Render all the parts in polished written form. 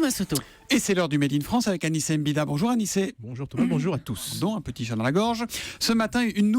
Massoto. Et c'est l'heure du Made in France avec Anissé Mbida. Bonjour Anissé. Bonjour Thomas, bonjour à tous. Un petit chat dans la gorge. Ce matin, une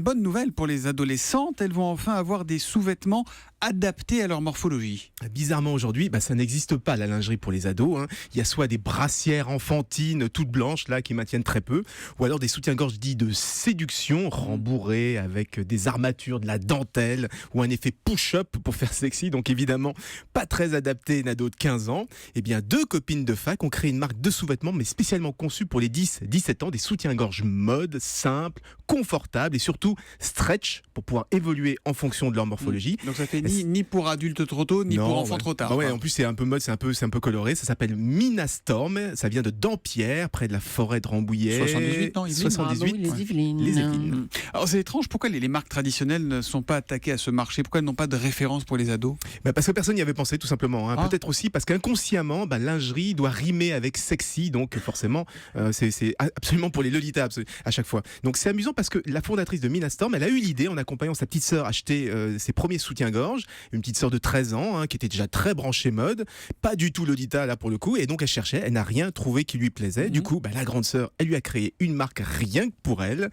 bonne nouvelle pour les adolescentes. Elles vont enfin avoir des sous-vêtements adaptés à leur morphologie. Bizarrement aujourd'hui, ça n'existe pas la lingerie pour les ados. Il y a soit des brassières enfantines toutes blanches là qui maintiennent très peu, ou alors des soutiens-gorge dits de séduction, rembourrés avec des armatures, de la dentelle ou un effet push-up pour faire sexy. Donc évidemment, pas très adapté à un ado de 15 ans. Eh bien, deux copines de fac ont créé une marque de sous-vêtements, mais spécialement conçue pour les 10-17 ans, des soutiens-gorge mode, simples, confortables et surtout stretch pour pouvoir évoluer en fonction de leur morphologie. Donc ça fait ni pour adultes trop tôt, ni pour enfants trop tard. En plus c'est un peu mode, c'est un peu coloré. Ça s'appelle Minastorm. Ça vient de Dampierre, près de la forêt de Rambouillet. 78 ans, Yvelines. 78. Les Yvelines. Les Yvelines. Alors c'est étrange, pourquoi les marques traditionnelles ne sont pas attaquées à ce marché? Pourquoi elles n'ont pas de référence pour les ados? Parce que personne n'y avait pensé tout simplement. Peut-être aussi parce qu'inconsciemment, lingerie doit rimer avec sexy, donc forcément c'est absolument pour les lolitas à chaque fois. Donc c'est amusant parce que la fondatrice de Minastorm, elle a eu l'idée en accompagnant sa petite sœur acheter ses premiers soutiens-gorge, une petite sœur de 13 ans qui était déjà très branchée mode, pas du tout lolita là pour le coup, et donc elle cherchait, elle n'a rien trouvé qui lui plaisait. Du coup, la grande sœur, elle lui a créé une marque rien que pour elle,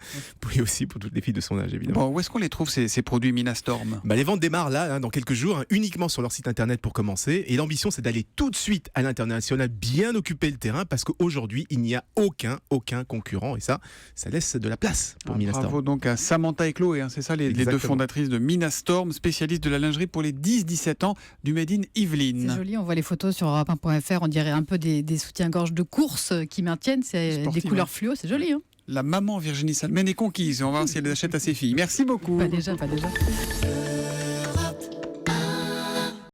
et aussi pour toutes les filles de son âge évidemment. Où est-ce qu'on les trouve ces produits Minastorm? Les ventes démarrent là, dans quelques jours, uniquement sur leur site internet pour commencer, et l'ambition c'est d'aller tout de suite à l'international, bien occuper le terrain, parce qu'aujourd'hui il n'y a aucun concurrent, et ça laisse de la place pour Minastorm. Bravo donc à Samantha et Chloé, c'est ça les deux fondatrices de Minastorm, spécialistes de la lingerie pour les 10-17 ans du Made in Yvelines. C'est joli, on voit les photos sur europe1.fr, on dirait un peu des soutiens-gorge de course qui maintiennent, c'est sportive, des couleurs fluo, c'est joli. La maman Virginie Salmen est conquise, on va voir si elle les achète à ses filles. Merci beaucoup. Pas déjà.